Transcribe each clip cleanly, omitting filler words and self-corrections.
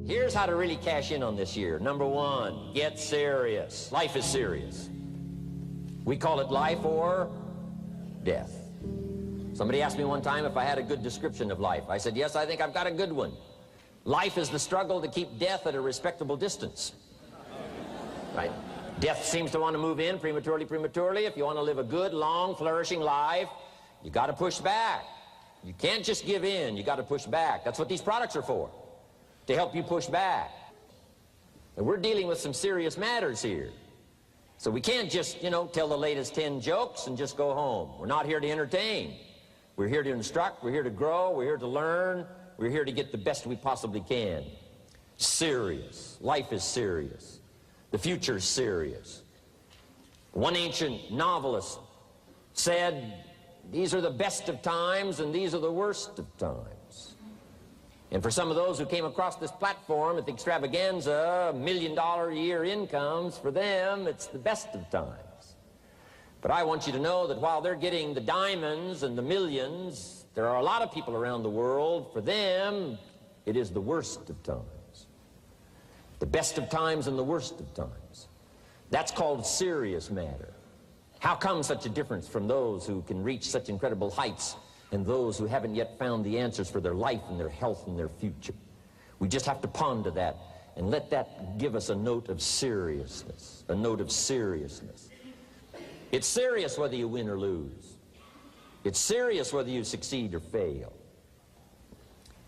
Here's how to really cash in on this year. Number one, get serious. Life is serious. We call it life or death. Somebody asked me one time if I had a good description of life. I said, yes, I think I've got a good one. Life is the struggle to keep death at a respectable distance. Right? Death seems to want to move in prematurely. If you want to live a good, long, flourishing life, you got to push back. You can't just give in. You got to push back. That's what these products are for, to help you push back. And we're dealing with some serious matters here. So we can't just, tell the latest 10 jokes and just go home. We're not here to entertain. We're here to instruct. We're here to grow. We're here to learn. We're here to get the best we possibly can. Serious. Life is serious. The future's serious. One ancient novelist said, these are the best of times and these are the worst of times. And for some of those who came across this platform at the extravaganza, $1 million a year incomes, for them, it's the best of times. But I want you to know that while they're getting the diamonds and the millions, there are a lot of people around the world, for them, it is the worst of times. The best of times and the worst of times. That's called serious matter. How come such a difference from those who can reach such incredible heights and those who haven't yet found the answers for their life and their health and their future? We just have to ponder that and let that give us a note of seriousness, a note of seriousness. It's serious whether you win or lose. It's serious whether you succeed or fail.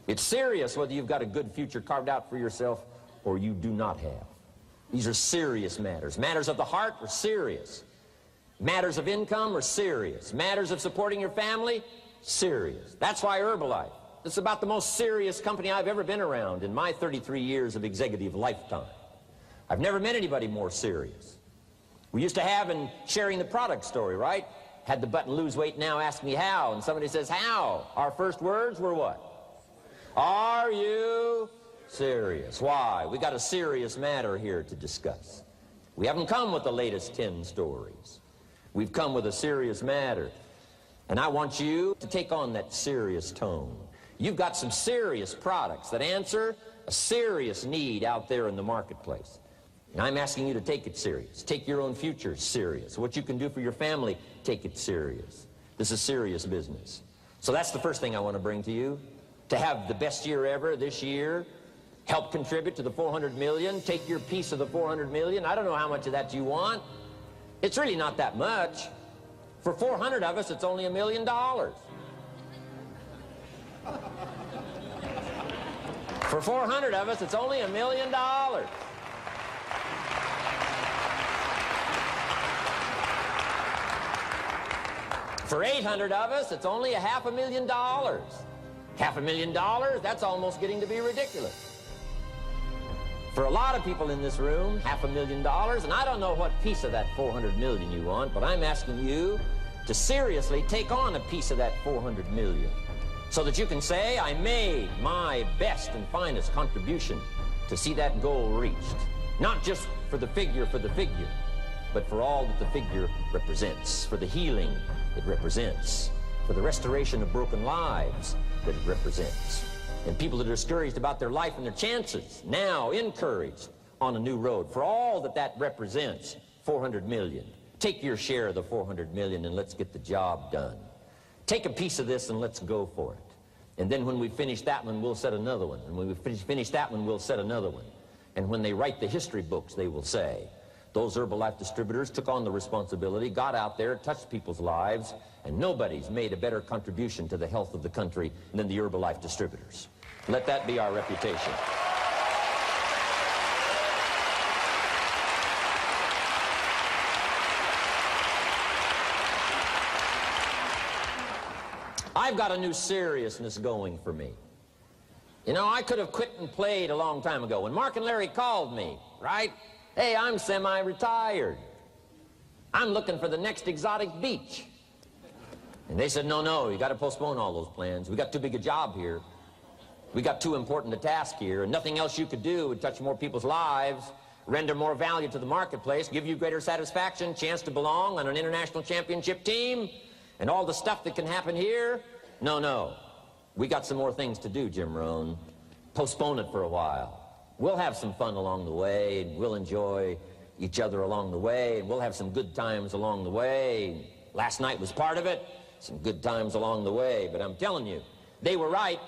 It's serious whether you've got a good future carved out for yourself or you do not have. These are serious matters. Matters of the heart are serious. Matters of income are serious. Matters of supporting your family, serious. That's why Herbalife, it's about the most serious company I've ever been around in my 33 years of executive lifetime. I've never met anybody more serious. We used to have in sharing the product story, right? Had the button lose weight now, ask me how. And somebody says, how? Our first words were what? Are you serious? Why? We got a serious matter here to discuss. We haven't come with the latest 10 stories. We've come with a serious matter. And I want you to take on that serious tone. You've got some serious products that answer a serious need out there in the marketplace. And I'm asking you to take it serious. Take your own future serious. What you can do for your family, take it serious. This is serious business. So that's the first thing I want to bring to you. To have the best year ever this year, help contribute to the 400 million, take your piece of the 400 million. I don't know how much of that you want. It's really not that much. For 400 of us, it's only $1 million. For 400 of us, it's only $1 million. For 800 of us, it's only $500,000. $500,000, that's almost getting to be ridiculous. For a lot of people in this room, $500,000, and I don't know what piece of that 400 million you want, but I'm asking you to seriously take on a piece of that 400 million so that you can say, I made my best and finest contribution to see that goal reached. Not just for the figure, but for all that the figure represents, for the healing it represents, for the restoration of broken lives that it represents. And people that are discouraged about their life and their chances, now encouraged on a new road. For all that that represents, 400 million. Take your share of the 400 million and let's get the job done. Take a piece of this and let's go for it. And then when we finish that one, we'll set another one. And when we finish that one, we'll set another one. And when they write the history books, they will say, those Herbalife distributors took on the responsibility, got out there, touched people's lives, and nobody's made a better contribution to the health of the country than the Herbalife distributors. Let that be our reputation. I've got a new seriousness going for me. You know, I could have quit and played a long time ago. When Mark and Larry called me, right? Hey, I'm semi-retired. I'm looking for the next exotic beach. And they said, no, you got to postpone all those plans. We got too big a job here. We got too important a task here, and nothing else you could do would touch more people's lives, render more value to the marketplace, give you greater satisfaction, chance to belong on an international championship team, and all the stuff that can happen here. No. We got some more things to do, Jim Rohn. Postpone it for a while. We'll have some fun along the way, and we'll enjoy each other along the way, and we'll have some good times along the way. Last night was part of it, some good times along the way, but I'm telling you, they were right.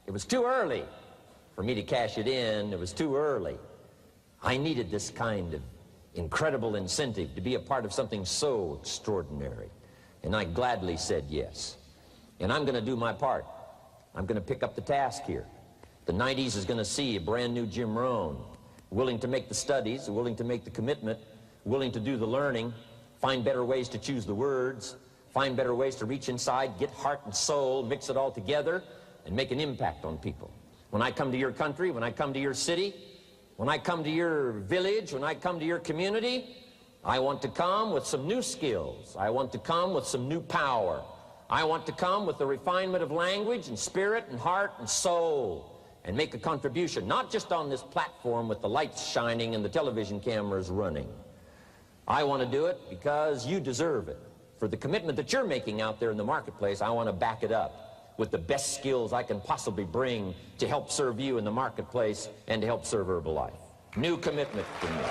It was too early for me to cash it in. It was too early. I needed this kind of incredible incentive to be a part of something so extraordinary, and I gladly said yes. And I'm going to do my part. I'm going to pick up the task here. The 90s is going to see a brand new Jim Rohn, willing to make the studies, willing to make the commitment, willing to do the learning, find better ways to choose the words, find better ways to reach inside, get heart and soul, mix it all together, and make an impact on people. When I come to your country, when I come to your city, when I come to your village, when I come to your community, I want to come with some new skills. I want to come with some new power. I want to come with the refinement of language and spirit and heart and soul, and make a contribution, not just on this platform with the lights shining and the television cameras running. I want to do it because you deserve it. For the commitment that you're making out there in the marketplace, I want to back it up with the best skills I can possibly bring to help serve you in the marketplace and to help serve Herbalife. New commitment from me.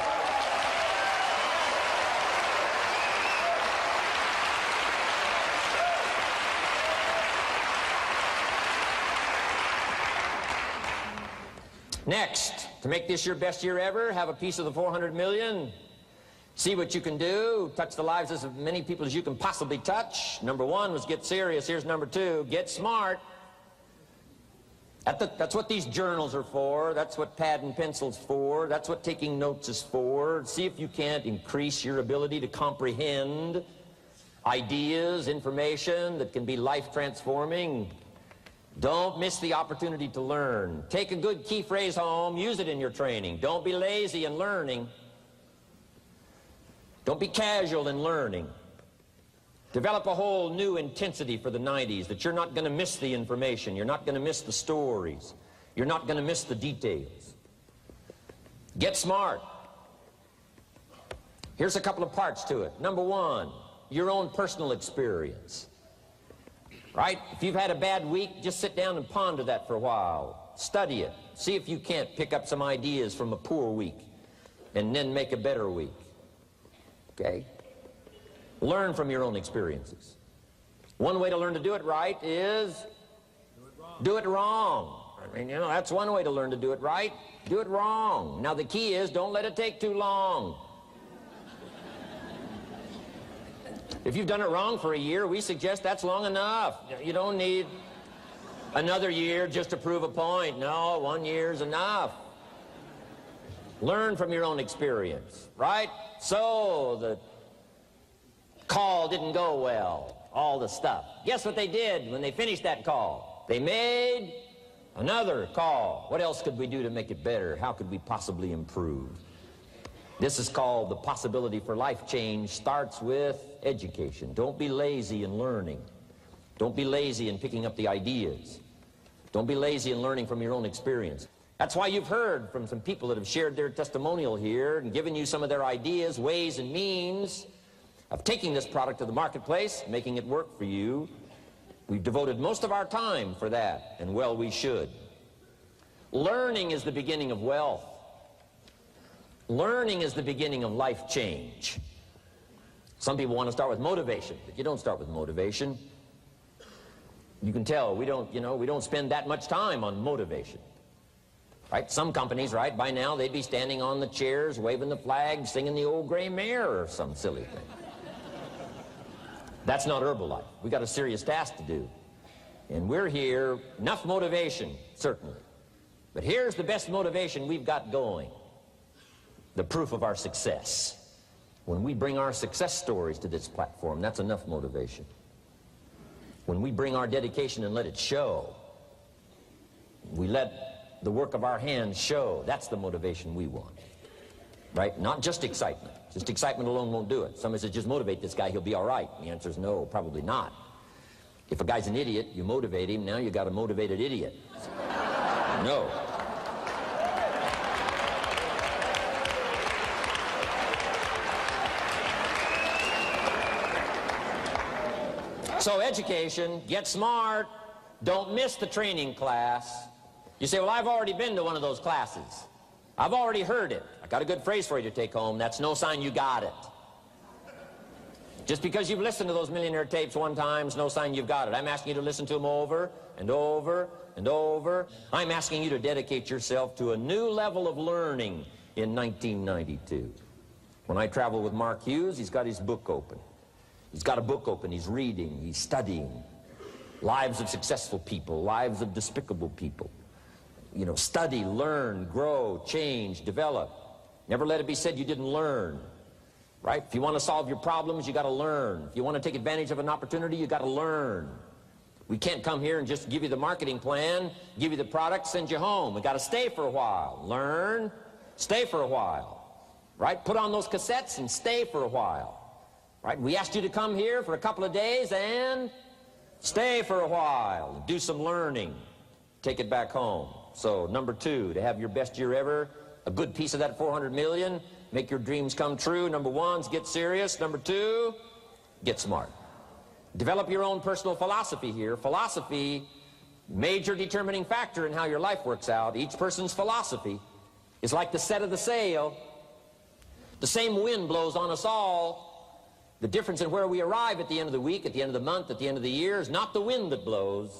Next, to make this your best year ever, have a piece of the 400 million. See what you can do. Touch the lives of as many people as you can possibly touch. Number one was get serious. Here's number two, get smart. That's what these journals are for. That's what pad and pencil's for. That's what taking notes is for. See if you can't increase your ability to comprehend ideas, information that can be life-transforming. Don't miss the opportunity to learn. Take a good key phrase home, use it in your training. Don't be lazy in learning. Don't be casual in learning. Develop a whole new intensity for the 90s that you're not going to miss the information, you're not going to miss the stories, you're not going to miss the details. Get smart. Here's a couple of parts to it. Number one, your own personal experience. Right? If you've had a bad week, just sit down and ponder that for a while. Study it. See if you can't pick up some ideas from a poor week and then make a better week. Okay? Learn from your own experiences. One way to learn to do it right is do it wrong. I mean, you know, that's one way to learn to do it right. Do it wrong. Now the key is don't let it take too long. If you've done it wrong for a year, we suggest that's long enough. You don't need another year just to prove a point. No, 1 year's enough. Learn from your own experience, right? So the call didn't go well, all the stuff. Guess what they did when they finished that call? They made another call. What else could we do to make it better? How could we possibly improve? This is called the possibility for life change starts with education. Don't be lazy in learning. Don't be lazy in picking up the ideas. Don't be lazy in learning from your own experience. That's why you've heard from some people that have shared their testimonial here and given you some of their ideas, ways, and means of taking this product to the marketplace, making it work for you. We've devoted most of our time for that, and well, we should. Learning is the beginning of wealth. Learning is the beginning of life change. Some people want to start with motivation, but you don't start with motivation. You can tell we don't spend that much time on motivation. Right? Some companies, right, by now they'd be standing on the chairs, waving the flag, singing the old gray mare or some silly thing. That's not Herbalife. We got a serious task to do. And we're here, enough motivation, certainly. But here's the best motivation we've got going. The proof of our success. When we bring our success stories to this platform, that's enough motivation. When we bring our dedication and let it show, we let the work of our hands show, that's the motivation we want. Right? Not just excitement. Just excitement alone won't do it. Somebody says, just motivate this guy, he'll be all right. The answer is no, probably not. If a guy's an idiot, you motivate him, now you got a motivated idiot. No. So education, get smart, don't miss the training class. You say, well, I've already been to one of those classes. I've already heard it. I got a good phrase for you to take home. That's no sign you got it. Just because you've listened to those millionaire tapes one time is no sign you've got it. I'm asking you to listen to them over and over and over. I'm asking you to dedicate yourself to a new level of learning in 1992. When I travel with Mark Hughes, he's got his book open. He's got a book open. He's reading. He's studying. Lives of successful people. Lives of despicable people. You know, study, learn, grow, change, develop. Never let it be said you didn't learn. Right? If you want to solve your problems, you got to learn. If you want to take advantage of an opportunity, you got to learn. We can't come here and just give you the marketing plan, give you the product, send you home. We got to stay for a while. Learn, stay for a while. Right? Put on those cassettes and stay for a while. Right? We asked you to come here for a couple of days and stay for a while. Do some learning. Take it back home. So, number 2, to have your best year ever, a good piece of that 400 million, make your dreams come true. Number 1 is get serious. Number 2, get smart. Develop your own personal philosophy here. Philosophy, major determining factor in how your life works out. Each person's philosophy is like the set of the sail. The same wind blows on us all. The difference in where we arrive at the end of the week, at the end of the month, at the end of the year is not the wind that blows.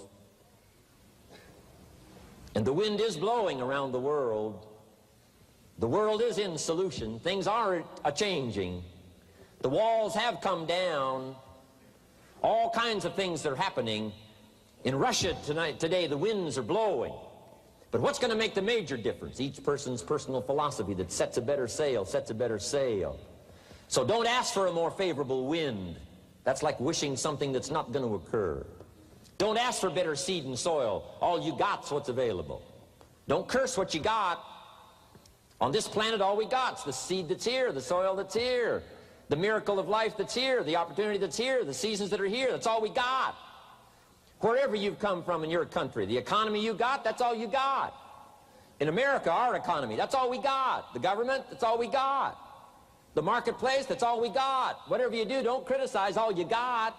And the wind is blowing around the world. The world is in solution. Things are a-changing. The walls have come down. All kinds of things that are happening. In Russia today, the winds are blowing. But what's going to make the major difference? Each person's personal philosophy that sets a better sail, sets a better sail. So don't ask for a more favorable wind. That's like wishing something that's not going to occur. Don't ask for better seed and soil. All you got's what's available. Don't curse what you got. On this planet, all we got's the seed that's here, the soil that's here, the miracle of life that's here, the opportunity that's here, the seasons that are here. That's all we got. Wherever you've come from in your country, the economy you got, that's all you got. In America, our economy, that's all we got. The government, that's all we got. The marketplace, that's all we got. Whatever you do, don't criticize all you got.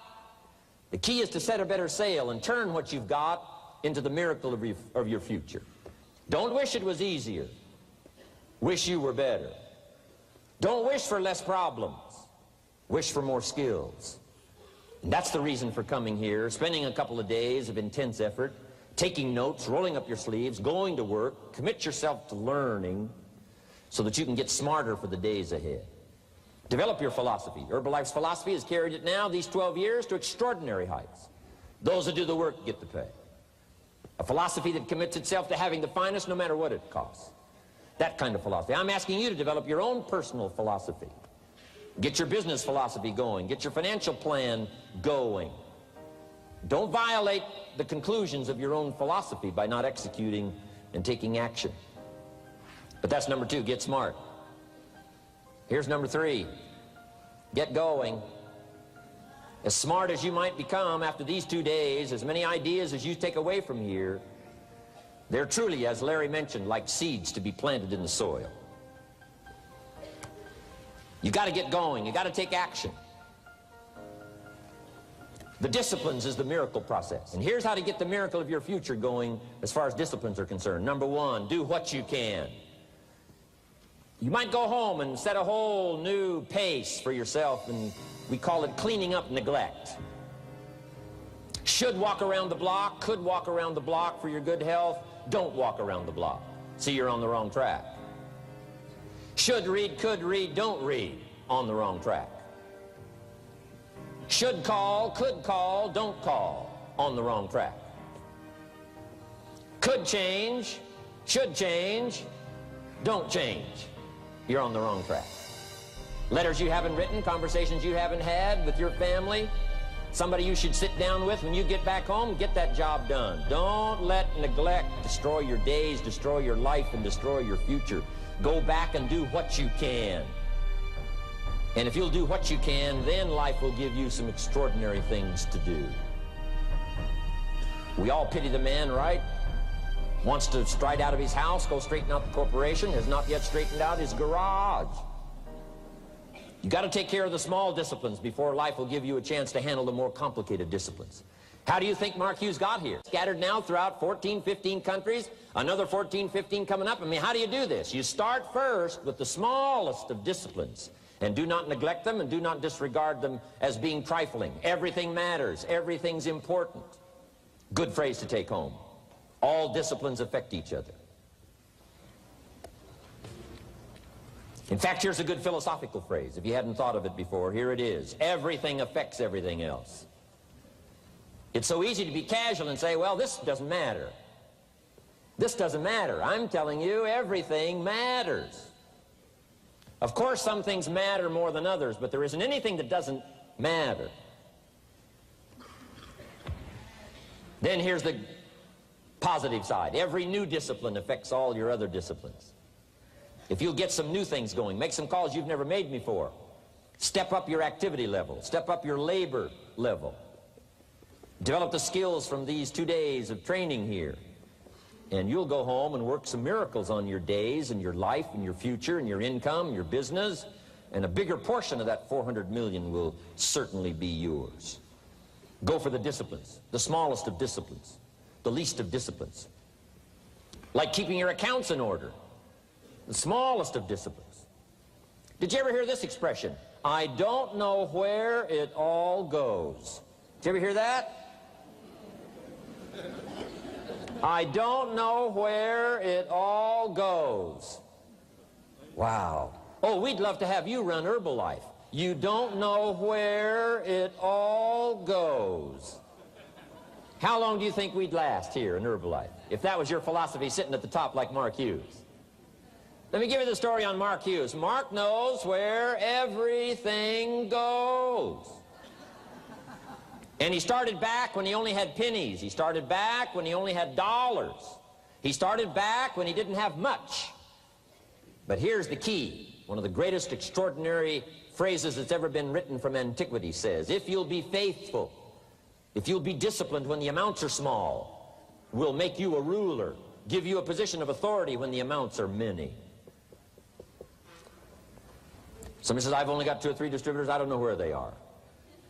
The key is to set a better sail and turn what you've got into the miracle of your future. Don't wish it was easier. Wish you were better. Don't wish for less problems. Wish for more skills. And that's the reason for coming here, spending a couple of days of intense effort, taking notes, rolling up your sleeves, going to work, commit yourself to learning so that you can get smarter for the days ahead. Develop your philosophy. Herbalife's philosophy has carried it now, these 12 years, to extraordinary heights. Those who do the work get the pay. A philosophy that commits itself to having the finest no matter what it costs. That kind of philosophy. I'm asking you to develop your own personal philosophy. Get your business philosophy going. Get your financial plan going. Don't violate the conclusions of your own philosophy by not executing and taking action. But that's number 2, get smart. Here's number 3, get going. As smart as you might become after these 2 days, as many ideas as you take away from here, they're truly, as Larry mentioned, like seeds to be planted in the soil. You got to get going. You got to take action. The disciplines is the miracle process. And here's how to get the miracle of your future going as far as disciplines are concerned. Number 1, do what you can. You might go home and set a whole new pace for yourself, and we call it cleaning up neglect. Should walk around the block, could walk around the block for your good health. Don't walk around the block. See, you're on the wrong track. Should read, could read, don't read. On the wrong track. Should call, could call, don't call. On the wrong track. Could change, should change, don't change. You're on the wrong track. Letters you haven't written, conversations you haven't had with your family, somebody you should sit down with when you get back home, get that job done. Don't let neglect destroy your days, destroy your life, and destroy your future. Go back and do what you can. And if you'll do what you can, then life will give you some extraordinary things to do. We all pity the man, right? Wants to stride out of his house, go straighten out the corporation, has not yet straightened out his garage. You got to take care of the small disciplines before life will give you a chance to handle the more complicated disciplines. How do you think Mark Hughes got here? Scattered now throughout 14, 15 countries, another 14, 15 coming up. I mean, how do you do this? You start first with the smallest of disciplines, and do not neglect them and do not disregard them as being trifling. Everything matters. Everything's important. Good phrase to take home. All disciplines affect each other. In fact, here's a good philosophical phrase. If you hadn't thought of it before, here it is. Everything affects everything else. It's so easy to be casual and say, well, this doesn't matter. This doesn't matter. I'm telling you, everything matters. Of course, some things matter more than others, but there isn't anything that doesn't matter. Then here's the positive side. Every new discipline affects all your other disciplines. If you'll get some new things going, make some calls you've never made before, step up your activity level, step up your labor level, develop the skills from these 2 days of training here, and you'll go home and work some miracles on your days and your life and your future and your income, your business, and a bigger portion of that 400 million will certainly be yours. Go for the disciplines, the smallest of disciplines, the least of disciplines. Like keeping your accounts in order, the smallest of disciplines. Did you ever hear this expression? I don't know where it all goes. Did you ever hear that? I don't know where it all goes. Wow. Oh, we'd love to have you run Herbalife. You don't know where it all goes. How long do you think we'd last here in Herbalife if that was your philosophy sitting at the top like Mark Hughes? Let me give you the story on Mark Hughes. Mark knows where everything goes. And he started back when he only had pennies. He started back when he only had dollars. He started back when he didn't have much. But here's the key. One of the greatest extraordinary phrases that's ever been written from antiquity says, if you'll be faithful, if you'll be disciplined when the amounts are small, we'll make you a ruler, give you a position of authority when the amounts are many. Somebody says, I've only got 2 or 3 distributors, I don't know where they are.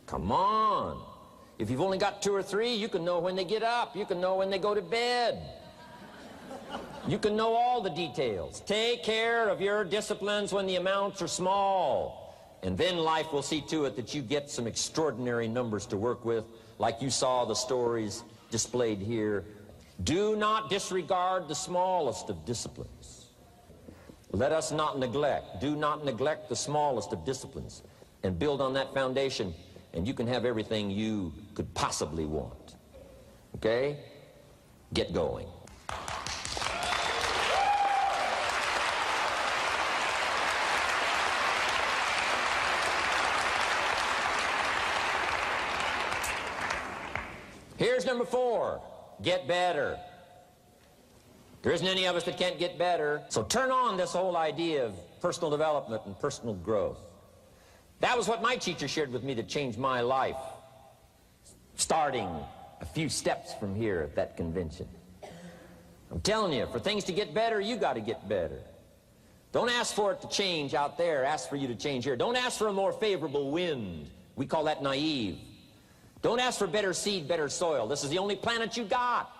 Come on. If you've only got 2 or 3, you can know when they get up. You can know when they go to bed. You can know all the details. Take care of your disciplines when the amounts are small. And then life will see to it that you get some extraordinary numbers to work with, like you saw the stories displayed here. Do not disregard the smallest of disciplines. Let us not neglect. Do not neglect the smallest of disciplines. And build on that foundation, and you can have everything you could possibly want. Okay? Get going. Here's number 4. Get better. There isn't any of us that can't get better. So turn on this whole idea of personal development and personal growth. That was what my teacher shared with me that changed my life, starting a few steps from here at that convention. I'm telling you, for things to get better, you got to get better. Don't ask for it to change out there. Ask for you to change here. Don't ask for a more favorable wind. We call that naive. Don't ask for better seed, better soil. This is the only planet you got.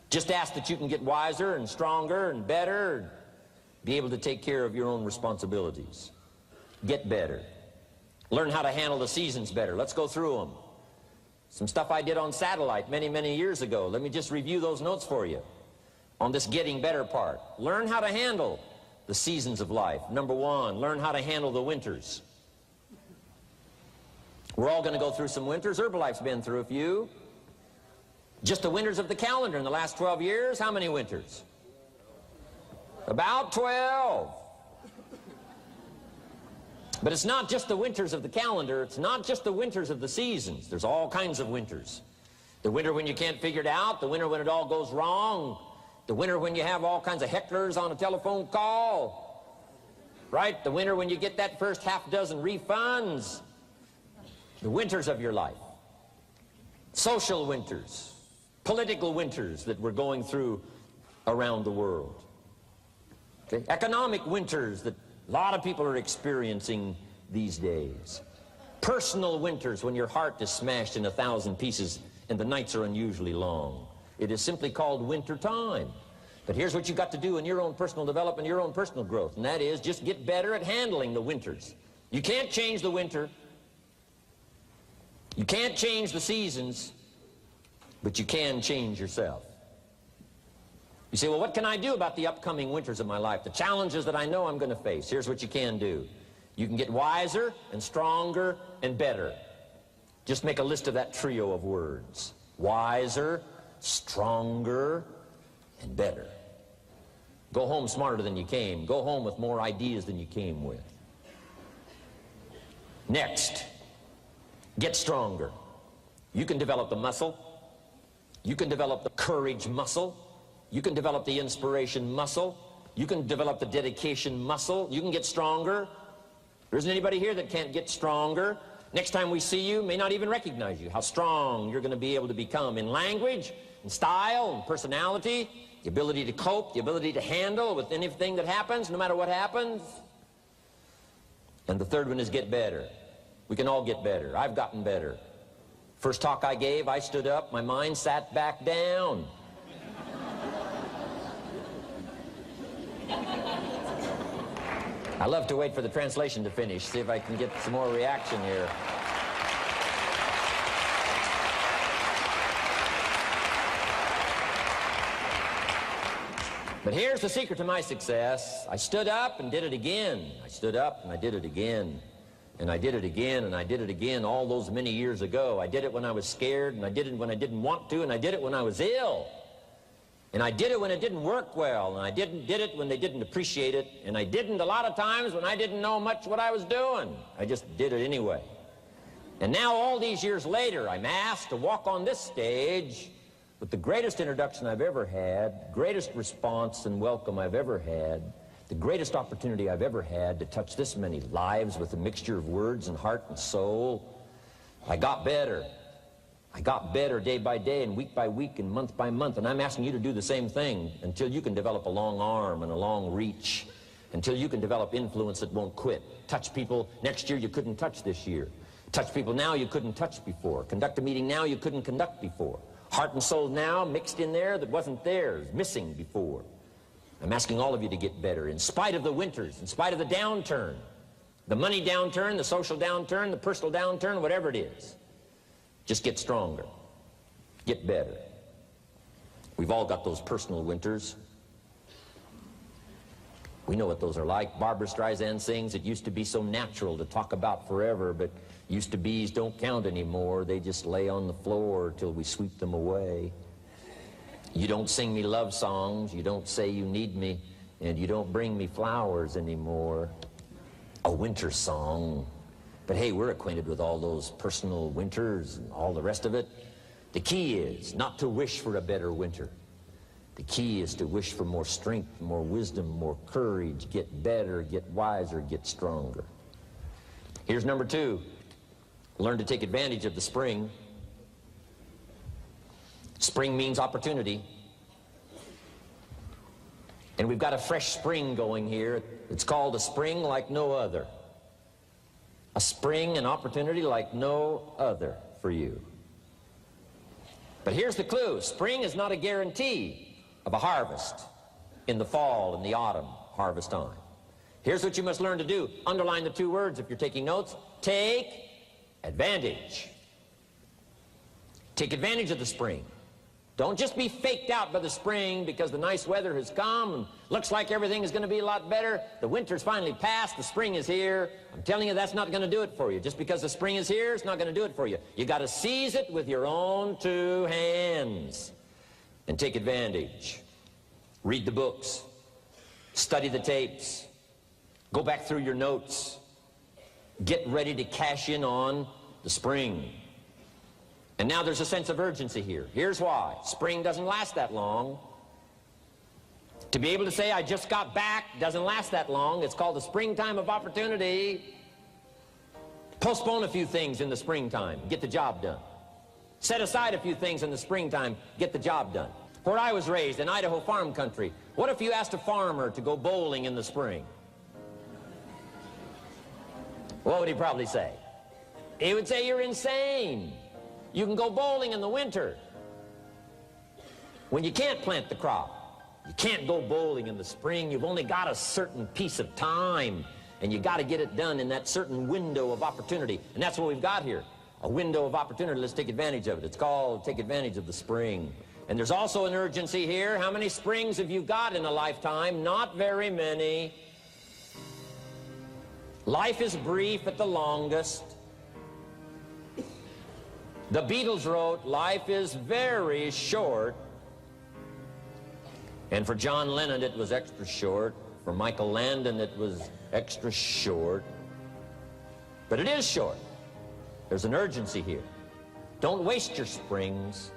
Just ask that you can get wiser and stronger and better, and be able to take care of your own responsibilities. Get better. Learn how to handle the seasons better. Let's go through them. Some stuff I did on satellite many, many years ago. Let me just review those notes for you on this getting better part. Learn how to handle the seasons of life. Number 1, learn how to handle the winters. We're all going to go through some winters. Herbalife's been through a few. Just the winters of the calendar in the last 12 years, how many winters? About 12. But it's not just the winters of the calendar. It's not just the winters of the seasons. There's all kinds of winters. The winter when you can't figure it out. The winter when it all goes wrong. The winter when you have all kinds of hecklers on a telephone call. Right? The winter when you get that first half dozen refunds. The winters of your life. Social winters. Political winters that we're going through around the world. Okay? Economic winters that a lot of people are experiencing these days. Personal winters when your heart is smashed in 1,000 pieces and the nights are unusually long. It is simply called winter time. But here's what you've got to do in your own personal development, your own personal growth, and that is just get better at handling the winters. You can't change the winter. You can't change the seasons, but you can change yourself. You say, well, what can I do about the upcoming winters of my life, the challenges that I know I'm going to face? Here's what you can do. You can get wiser and stronger and better. Just make a list of that trio of words. Wiser, stronger, and better. Go home smarter than you came. Go home with more ideas than you came with. Next, get stronger. You can develop the muscle. You can develop the courage muscle. You can develop the inspiration muscle. You can develop the dedication muscle. You can get stronger. There isn't anybody here that can't get stronger. Next time we see you, may not even recognize you, how strong you're going to be able to become in language, in style, in personality, the ability to cope, the ability to handle with anything that happens, no matter what happens. And the third one is get better. We can all get better. I've gotten better. First talk I gave, I stood up, my mind sat back down. I love to wait for the translation to finish, see if I can get some more reaction here. But here's the secret to my success. I stood up and did it again. I stood up and I did it again. And I did it again and I did it again all those many years ago. I did it when I was scared, and I did it when I didn't want to, and I did it when I was ill. And I did it when it didn't work well, and I did it when they didn't appreciate it, and I didn't a lot of times when I didn't know much what I was doing. I just did it anyway. And now all these years later, I'm asked to walk on this stage with the greatest introduction I've ever had, greatest response and welcome I've ever had, the greatest opportunity I've ever had to touch this many lives with a mixture of words and heart and soul. I got better. I got better day by day and week by week and month by month, and I'm asking you to do the same thing until you can develop a long arm and a long reach, until you can develop influence that won't quit. Touch people next year you couldn't touch this year. Touch people now you couldn't touch before. Conduct a meeting now you couldn't conduct before. Heart and soul now mixed in there that wasn't there, missing before. I'm asking all of you to get better in spite of the winters, in spite of the downturn, the money downturn, the social downturn, the personal downturn, whatever it is. Just get stronger. Get better. We've all got those personal winters. We know what those are like. Barbra Streisand sings, it used to be so natural to talk about forever, but used to be's don't count anymore. They just lay on the floor till we sweep them away. You don't sing me love songs, you don't say you need me, and you don't bring me flowers anymore. A winter song. But hey, we're acquainted with all those personal winters and all the rest of it. The key is not to wish for a better winter. The key is to wish for more strength, more wisdom, more courage, get better, get wiser, get stronger. Here's number 2. Learn to take advantage of the spring. Spring means opportunity. And we've got a fresh spring going here. It's called a spring like no other. A spring, an opportunity like no other for you. But here's the clue. Spring is not a guarantee of a harvest in the fall and the autumn harvest time. Here's what you must learn to do. Underline the 2 words if you're taking notes. Take advantage. Take advantage of the spring. Don't just be faked out by the spring because the nice weather has come and looks like everything is going to be a lot better. The winter's finally passed, the spring is here. I'm telling you, that's not going to do it for you. Just because the spring is here, it's not going to do it for you. You got to seize it with your own 2 hands and take advantage. Read the books. Study the tapes. Go back through your notes. Get ready to cash in on the spring. And now there's a sense of urgency here. Here's why. Spring doesn't last that long. To be able to say, I just got back, doesn't last that long. It's called the springtime of opportunity. Postpone a few things in the springtime. Get the job done. Set aside a few things in the springtime. Get the job done. Where I was raised, in Idaho farm country, what if you asked a farmer to go bowling in the spring? What would he probably say? He would say you're insane. You can go bowling in the winter when you can't plant the crop. You can't go bowling in the spring. You've only got a certain piece of time, and you got to get it done in that certain window of opportunity. And that's what we've got here, a window of opportunity. Let's take advantage of it. It's called take advantage of the spring. And there's also an urgency here. How many springs have you got in a lifetime? Not very many. Life is brief at the longest. The Beatles wrote, life is very short. And for John Lennon, it was extra short. For Michael Landon, it was extra short. But it is short. There's an urgency here. Don't waste your springs.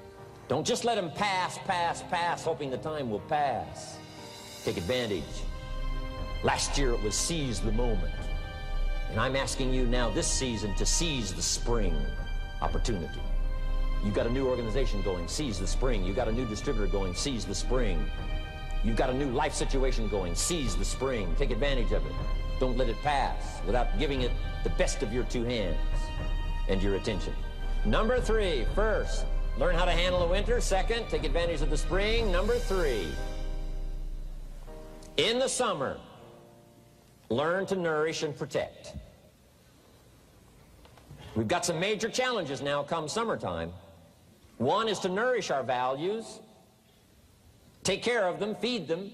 Don't just let them pass, hoping the time will pass. Take advantage. Last year it was seize the moment. And I'm asking you now this season to seize the spring opportunity. You've got a new organization going, seize the spring. You've got a new distributor going, seize the spring. You've got a new life situation going, seize the spring. Take advantage of it. Don't let it pass without giving it the best of your two hands and your attention. Number 3, first, learn how to handle the winter. Second, take advantage of the spring. Number 3, in the summer, learn to nourish and protect. We've got some major challenges now come summertime. One is to nourish our values. Take care of them, feed them.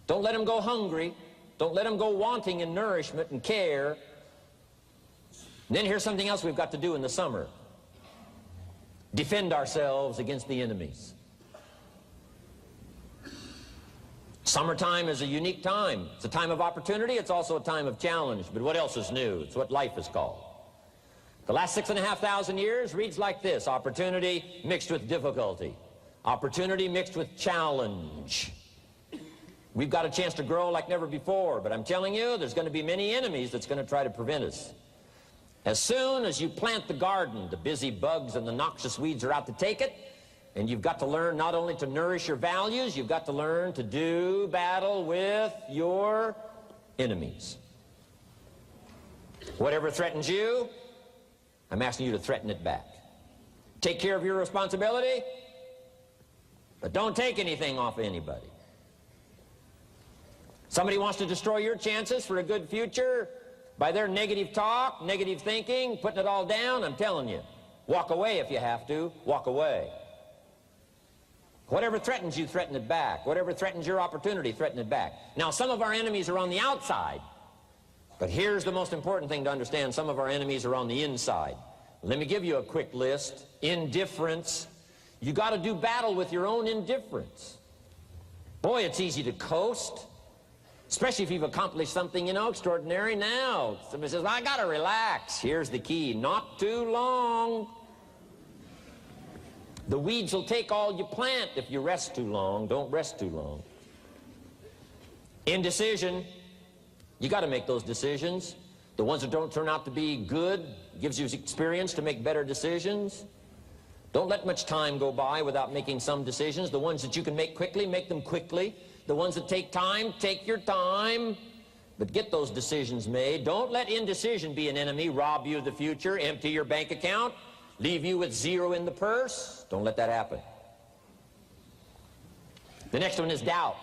Don't let them go hungry. Don't let them go wanting in nourishment and care. And then here's something else we've got to do in the summer. Defend ourselves against the enemies. Summertime is a unique time. It's a time of opportunity. It's also a time of challenge. But what else is new? It's what life is called. The last 6,500 years reads like this: opportunity mixed with difficulty. Opportunity mixed with challenge. We've got a chance to grow like never before, but I'm telling you, there's going to be many enemies that's going to try to prevent us. As soon as you plant the garden, the busy bugs and the noxious weeds are out to take it, and you've got to learn not only to nourish your values, you've got to learn to do battle with your enemies. Whatever threatens you, I'm asking you to threaten it back. Take care of your responsibility, but don't take anything off of anybody. Somebody wants to destroy your chances for a good future by their negative talk, negative thinking, putting it all down. I'm telling you, walk away if you have to. Walk away. Whatever threatens you, threaten it back. Whatever threatens your opportunity, threaten it back. Now, some of our enemies are on the outside, but here's the most important thing to understand. Some of our enemies are on the inside. Let me give you a quick list. Indifference. You got to do battle with your own indifference. Boy, it's easy to coast, especially if you've accomplished something, extraordinary. Now, somebody says, well, I got to relax. Here's the key: not too long. The weeds will take all you plant if you rest too long. Don't rest too long. Indecision. You got to make those decisions. The ones that don't turn out to be good gives you experience to make better decisions. Don't let much time go by without making some decisions. The ones that you can make quickly, make them quickly. The ones that take time, take your time. But get those decisions made. Don't let indecision be an enemy, rob you of the future, empty your bank account, leave you with zero in the purse. Don't let that happen. The next one is doubt.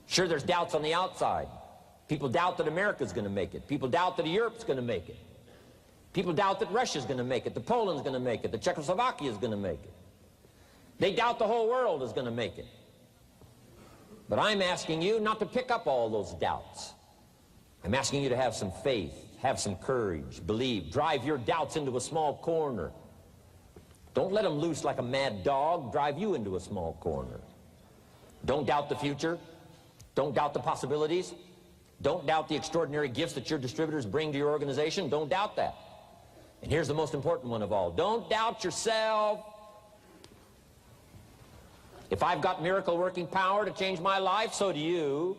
Sure, there's doubts on the outside. People doubt that America's going to make it. People doubt that Europe's going to make it. People doubt that Russia's going to make it, that Poland's going to make it, that Czechoslovakia's going to make it. They doubt the whole world is going to make it. But I'm asking you not to pick up all those doubts. I'm asking you to have some faith, have some courage, believe, drive your doubts into a small corner. Don't let them loose like a mad dog, drive you into a small corner. Don't doubt the future. Don't doubt the possibilities. Don't doubt the extraordinary gifts that your distributors bring to your organization. Don't doubt that. And here's the most important one of all. Don't doubt yourself. If I've got miracle working power to change my life, so do you.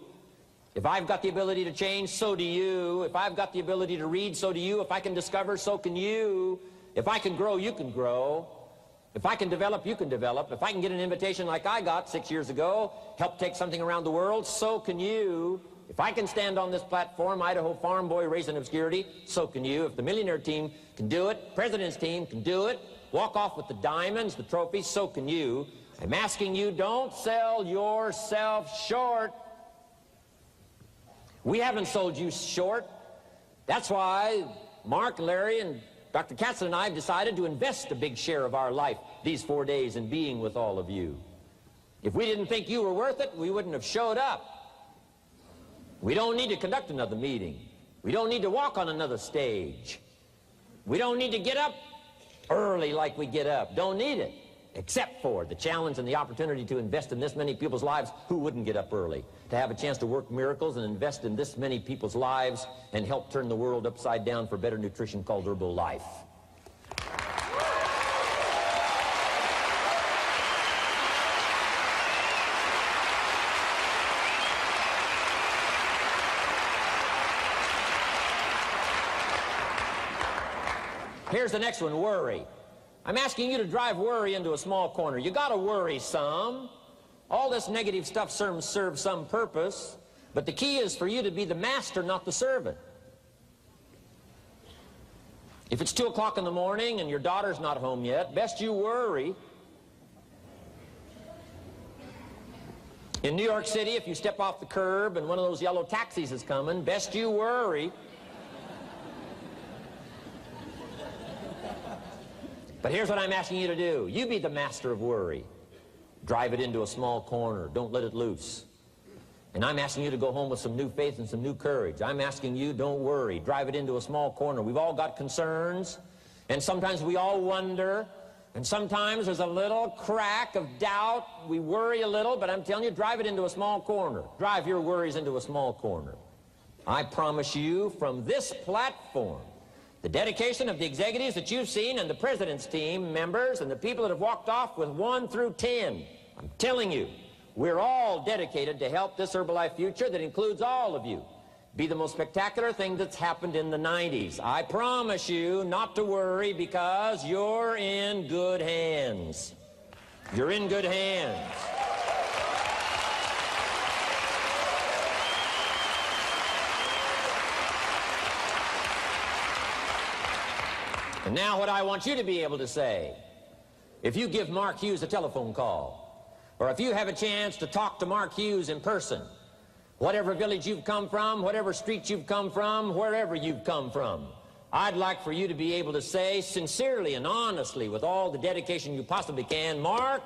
If I've got the ability to change, so do you. If I've got the ability to read, so do you. If I can discover, so can you. If I can grow, you can grow. If I can develop, you can develop. If I can get an invitation like I got 6 years ago, help take something around the world, so can you. If I can stand on this platform, Idaho farm boy raised in obscurity, so can you. If the millionaire team can do it, president's team can do it, walk off with the diamonds, the trophies, so can you. I'm asking you, don't sell yourself short. We haven't sold you short. That's why Mark, Larry, and Dr. Katzen and I have decided to invest a big share of our life these 4 days in being with all of you. If we didn't think you were worth it, we wouldn't have showed up. We don't need to conduct another meeting. We don't need to walk on another stage. We don't need to get up early like we get up. Don't need it. Except for the challenge and the opportunity to invest in this many people's lives who wouldn't get up early. To have a chance to work miracles and invest in this many people's lives and help turn the world upside down for better nutrition called Herbalife. Here's the next one, worry. I'm asking you to drive worry into a small corner. You got to worry some. All this negative stuff serves some purpose, but the key is for you to be the master, not the servant. If it's 2 o'clock in the morning and your daughter's not home yet, best you worry. In New York City, if you step off the curb and one of those yellow taxis is coming, best you worry. But here's what I'm asking you to do. You be the master of worry. Drive it into a small corner. Don't let it loose. And I'm asking you to go home with some new faith and some new courage. I'm asking you, don't worry. Drive it into a small corner. We've all got concerns, and sometimes we all wonder, and sometimes there's a little crack of doubt. We worry a little, but I'm telling you, drive it into a small corner. Drive your worries into a small corner. I promise you, from this platform, the dedication of the executives that you've seen and the president's team members and the people that have walked off with 1 through 10, I'm telling you, we're all dedicated to help this Herbalife future that includes all of you be the most spectacular thing that's happened in the 90s. I promise you not to worry because you're in good hands. You're in good hands. And now what I want you to be able to say, if you give Mark Hughes a telephone call, or if you have a chance to talk to Mark Hughes in person, whatever village you've come from, whatever street you've come from, wherever you've come from, I'd like for you to be able to say sincerely and honestly with all the dedication you possibly can, Mark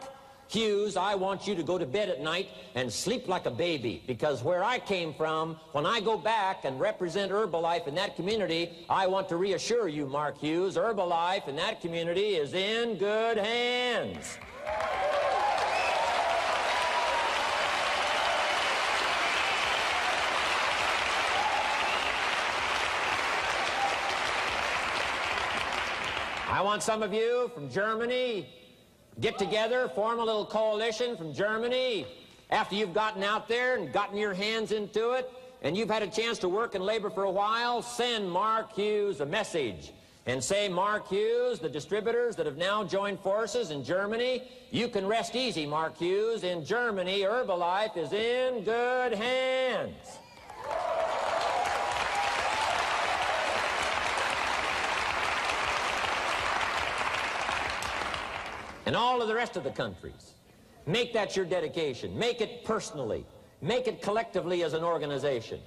Hughes, I want you to go to bed at night and sleep like a baby, because where I came from, when I go back and represent Herbalife in that community, I want to reassure you, Mark Hughes, Herbalife in that community is in good hands. I want some of you from Germany, get together, form a little coalition from Germany. After you've gotten out there and gotten your hands into it, and you've had a chance to work and labor for a while, send Mark Hughes a message and say, Mark Hughes, the distributors that have now joined forces in Germany, you can rest easy, Mark Hughes. In Germany, Herbalife is in good hands. And all of the rest of the countries, make that your dedication. Make it personally. Make it collectively as an organization.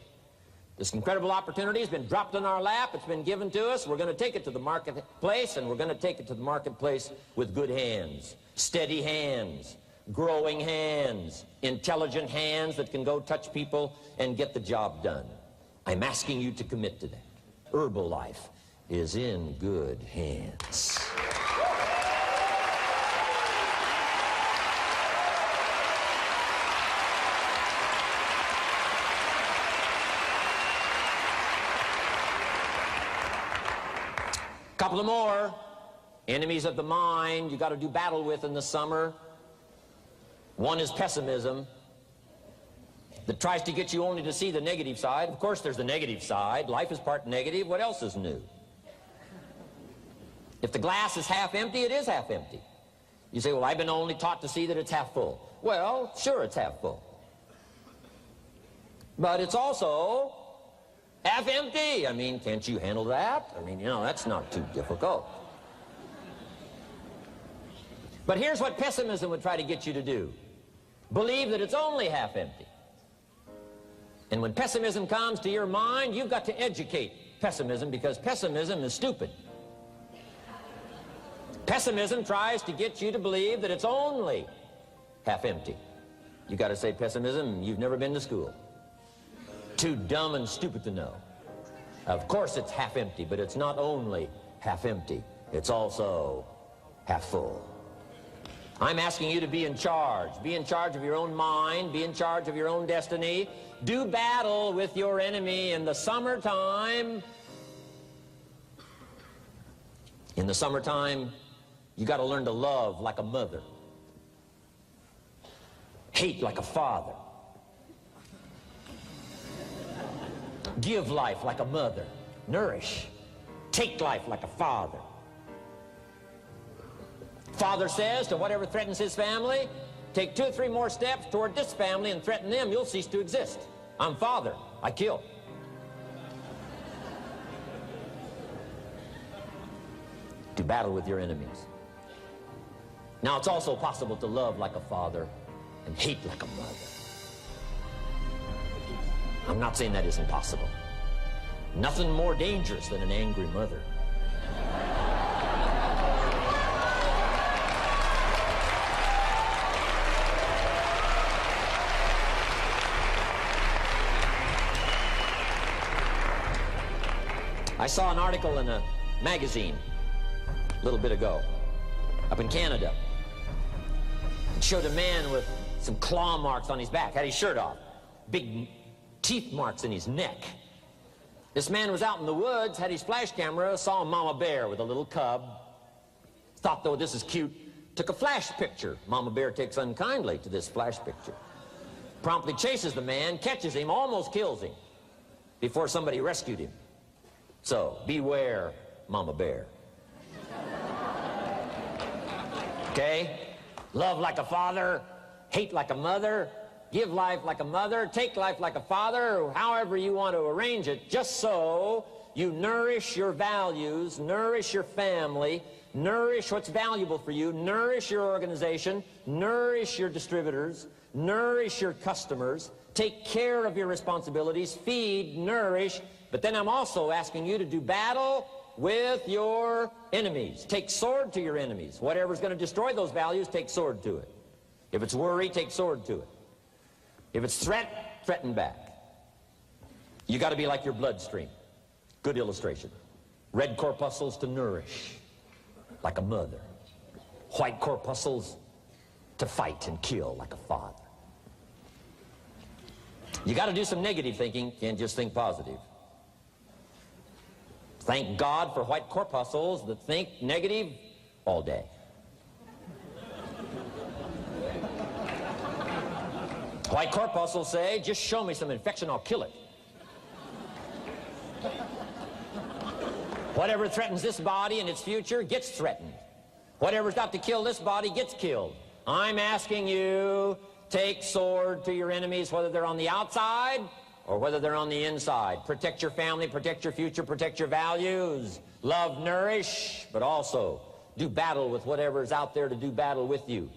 This incredible opportunity has been dropped in our lap. It's been given to us. We're going to take it to the marketplace, and we're going to take it to the marketplace with good hands, steady hands, growing hands, intelligent hands that can go touch people and get the job done. I'm asking you to commit to that. Herbalife is in good hands. Couple of more enemies of the mind you got to do battle with in the summer. One is pessimism, that tries to get you only to see the negative side. Of course there's the negative side. Life is part negative. What else is new? If the glass is half empty, it is half empty. You say, well, I've been only taught to see that it's half full. Well, sure, it's half full. But it's also half empty. I mean, can't you handle that? I mean, you know, that's not too difficult. But here's what pessimism would try to get you to do. Believe that it's only half empty. And when pessimism comes to your mind, you've got to educate pessimism, because pessimism is stupid. Pessimism tries to get you to believe that it's only half empty. You got to say, pessimism, you've never been to school. Too dumb and stupid to know. Of course it's half empty, but it's not only half empty. It's also half full. I'm asking you to be in charge. Be in charge of your own mind. Be in charge of your own destiny. Do battle with your enemy in the summertime. In the summertime, you got to learn to love like a mother. Hate like a father. Give life like a mother. Nourish. Take life like a father. Father says to whatever threatens his family, take 2 or 3 more steps toward this family and threaten them, you'll cease to exist. I'm father. I kill. Do battle with your enemies. Now, it's also possible to love like a father and hate like a mother. I'm not saying that isn't possible. Nothing more dangerous than an angry mother. I saw an article in a magazine a little bit ago up in Canada. It showed a man with some claw marks on his back, had his shirt off, big teeth marks in his neck. This man was out in the woods, had his flash camera, saw a mama bear with a little cub, thought, though, this is cute, took a flash picture. Mama bear takes unkindly to this flash picture. Promptly chases the man, catches him, almost kills him before somebody rescued him. So, beware, mama bear. Okay? Love like a father, hate like a mother, give life like a mother, take life like a father, however you want to arrange it, just so you nourish your values, nourish your family, nourish what's valuable for you, nourish your organization, nourish your distributors, nourish your customers, take care of your responsibilities, feed, nourish. But then I'm also asking you to do battle with your enemies. Take sword to your enemies. Whatever's going to destroy those values, take sword to it. If it's worry, take sword to it. If it's threat, threaten back. You got to be like your bloodstream. Good illustration. Red corpuscles to nourish, like a mother. White corpuscles to fight and kill, like a father. You got to do some negative thinking. Can't just think positive. Thank God for white corpuscles that think negative all day. White corpuscles say, just show me some infection, I'll kill it. Whatever threatens this body and its future gets threatened. Whatever's got to kill this body gets killed. I'm asking you, take sword to your enemies, whether they're on the outside or whether they're on the inside. Protect your family, protect your future, protect your values. Love, nourish, but also do battle with whatever's out there to do battle with you.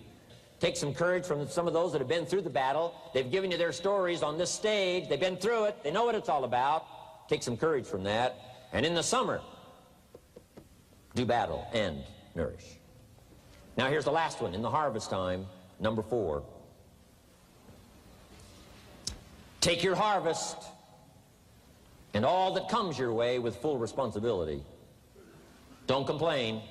Take some courage from some of those that have been through the battle. They've given you their stories on this stage. They've been through it. They know what it's all about. Take some courage from that. And in the summer, do battle and nourish. Now here's the last one. In the harvest time, number 4. Take your harvest and all that comes your way with full responsibility. Don't complain.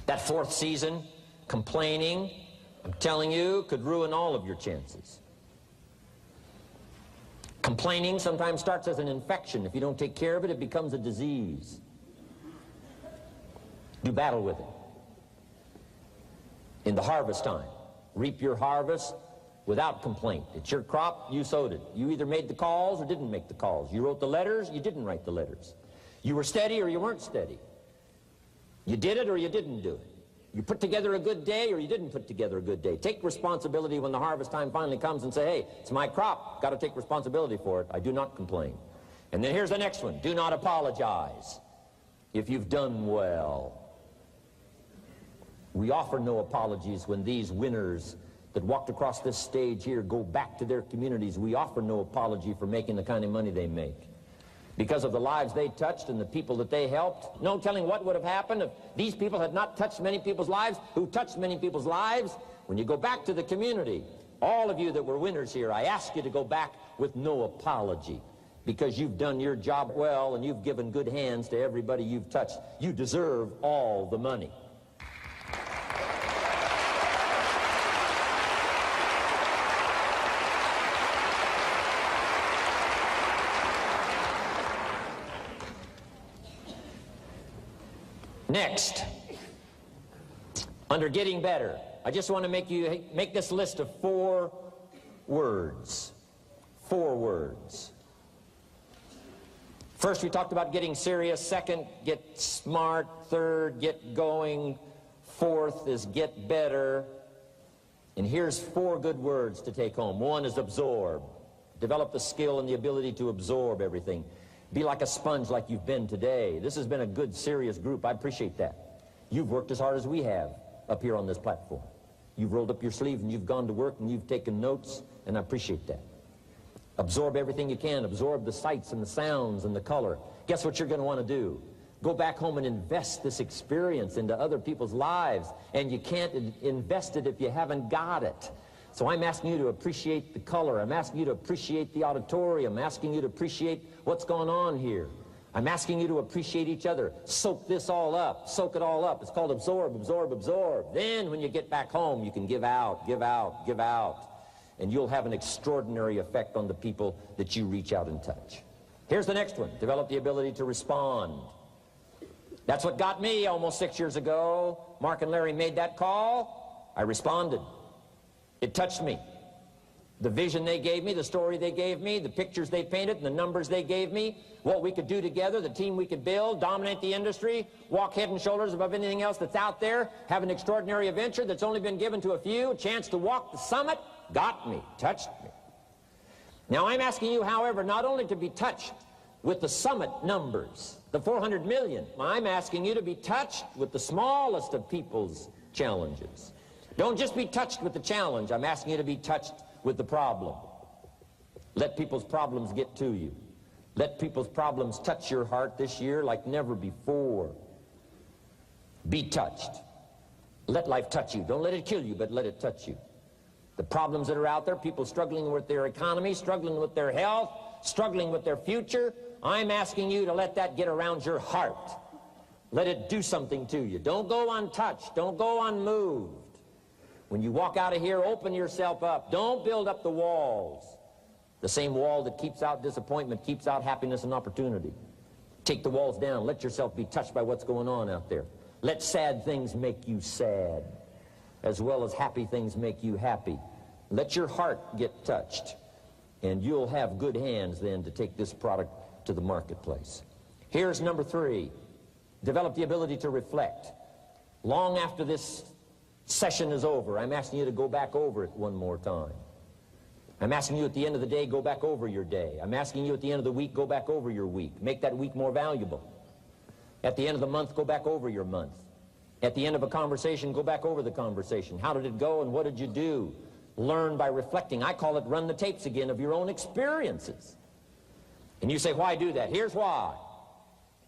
That 4th season, complaining, I'm telling you, could ruin all of your chances. Complaining sometimes starts as an infection. If you don't take care of it, it becomes a disease. Do battle with it. In the harvest time, reap your harvest without complaint. It's your crop, you sowed it. You either made the calls or didn't make the calls. You wrote the letters, you didn't write the letters. You were steady or you weren't steady. You did it or you didn't do it. You put together a good day or you didn't put together a good day. Take responsibility when the harvest time finally comes and say, hey, it's my crop. Got to take responsibility for it. I do not complain. And then here's the next one. Do not apologize if you've done well. We offer no apologies when these winners that walked across this stage here go back to their communities. We offer no apology for making the kind of money they make. Because of the lives they touched and the people that they helped. No telling what would have happened if these people had not touched many people's lives, who touched many people's lives. When you go back to the community, all of you that were winners here, I ask you to go back with no apology. Because you've done your job well and you've given good hands to everybody you've touched. You deserve all the money. Next, under getting better, I just want to make this list of 4 words. 4 words. First, we talked about getting serious. Second, get smart. Third, get going. Fourth is get better. And here's 4 good words to take home. 1 is absorb. Develop the skill and the ability to absorb everything. Be like a sponge like you've been today. This has been a good, serious group. I appreciate that. You've worked as hard as we have up here on this platform. You've rolled up your sleeves and you've gone to work and you've taken notes, and I appreciate that. Absorb everything you can. Absorb the sights and the sounds and the color. Guess what you're going to want to do? Go back home and invest this experience into other people's lives, and you can't invest it if you haven't got it. So I'm asking you to appreciate the color. I'm asking you to appreciate the auditorium. I'm asking you to appreciate what's going on here. I'm asking you to appreciate each other. Soak this all up. Soak it all up. It's called absorb, absorb, absorb. Then when you get back home, you can give out, give out, give out. And you'll have an extraordinary effect on the people that you reach out and touch. Here's the next one. Develop the ability to respond. That's what got me almost 6 years ago. Mark and Larry made that call. I responded. It touched me. The vision they gave me, the story they gave me, the pictures they painted, and the numbers they gave me, what we could do together, the team we could build, dominate the industry, walk head and shoulders above anything else that's out there, have an extraordinary adventure that's only been given to a few, a chance to walk the summit, got me, touched me. Now I'm asking you, however, not only to be touched with the summit numbers, the 400 million, I'm asking you to be touched with the smallest of people's challenges. Don't just be touched with the challenge. I'm asking you to be touched with the problem. Let people's problems get to you. Let people's problems touch your heart this year like never before. Be touched. Let life touch you. Don't let it kill you, but let it touch you. The problems that are out there, people struggling with their economy, struggling with their health, struggling with their future, I'm asking you to let that get around your heart. Let it do something to you. Don't go untouched. Don't go unmoved. When you walk out of here, open yourself up. Don't build up the walls. The same wall that keeps out disappointment keeps out happiness and opportunity. Take the walls down. Let yourself be touched by what's going on out there. Let sad things make you sad, as well as happy things make you happy. Let your heart get touched, and you'll have good hands then to take this product to the marketplace. Here's number 3. Develop the ability to reflect. Long after this session is over, I'm asking you to go back over it one more time. I'm asking you at the end of the day, go back over your day. I'm asking you at the end of the week, go back over your week. Make that week more valuable. At the end of the month, go back over your month. At the end of a conversation, go back over the conversation. How did it go and what did you do? Learn by reflecting. I call it run the tapes again of your own experiences. And you say, why do that? Here's why.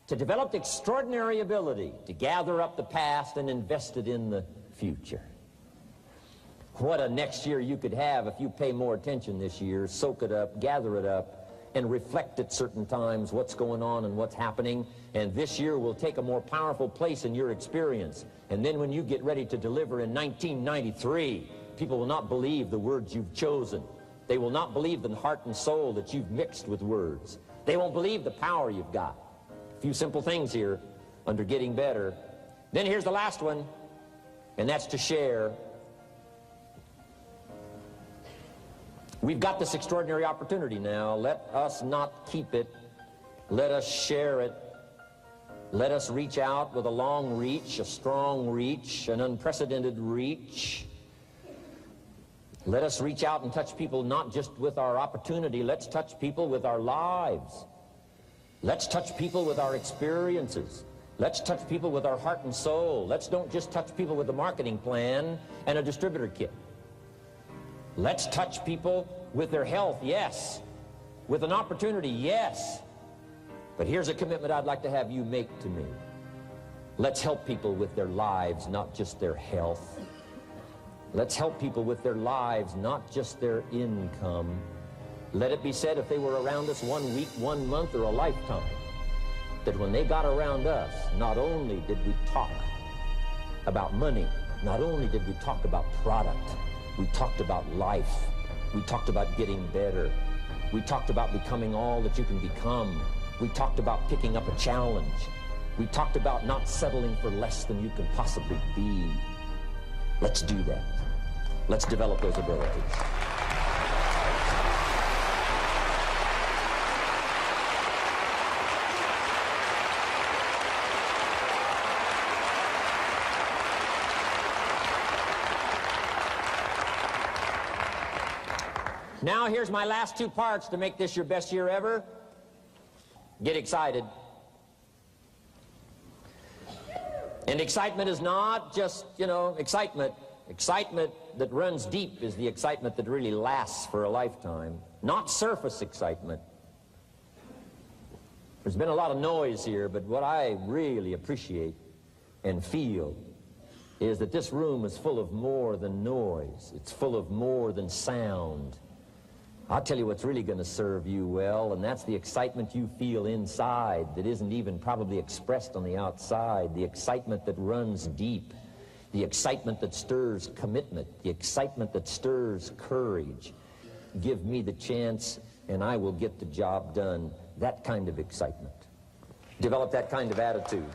To develop the extraordinary ability to gather up the past and invest it in the future. What a next year you could have if you pay more attention this year, soak it up, gather it up, and reflect at certain times what's going on and what's happening. And this year will take a more powerful place in your experience. And then when you get ready to deliver in 1993, people will not believe the words you've chosen. They will not believe the heart and soul that you've mixed with words. They won't believe the power you've got. A few simple things here under getting better. Then here's the last one, and that's to share. We've got this extraordinary opportunity now. Let us not keep it. Let us share it. Let us reach out with a long reach, a strong reach, an unprecedented reach. Let us reach out and touch people not just with our opportunity. Let's touch people with our lives. Let's touch people with our experiences. Let's touch people with our heart and soul. Let's don't just touch people with a marketing plan and a distributor kit. Let's touch people with their health, yes. With an opportunity, yes. But here's a commitment I'd like to have you make to me. Let's help people with their lives, not just their health. Let's help people with their lives, not just their income. Let it be said, if they were around us 1 week, 1 month, or a lifetime, that when they got around us, not only did we talk about money, not only did we talk about product, we talked about life. We talked about getting better. We talked about becoming all that you can become. We talked about picking up a challenge. We talked about not settling for less than you can possibly be. Let's do that. Let's develop those abilities. Now here's my last 2 parts to make this your best year ever. Get excited. And excitement is not just, excitement. Excitement that runs deep is the excitement that really lasts for a lifetime. Not surface excitement. There's been a lot of noise here, but what I really appreciate and feel is that this room is full of more than noise. It's full of more than sound. I'll tell you what's really going to serve you well, and that's the excitement you feel inside that isn't even probably expressed on the outside, the excitement that runs deep, the excitement that stirs commitment, the excitement that stirs courage. Give me the chance, and I will get the job done. That kind of excitement. Develop that kind of attitude.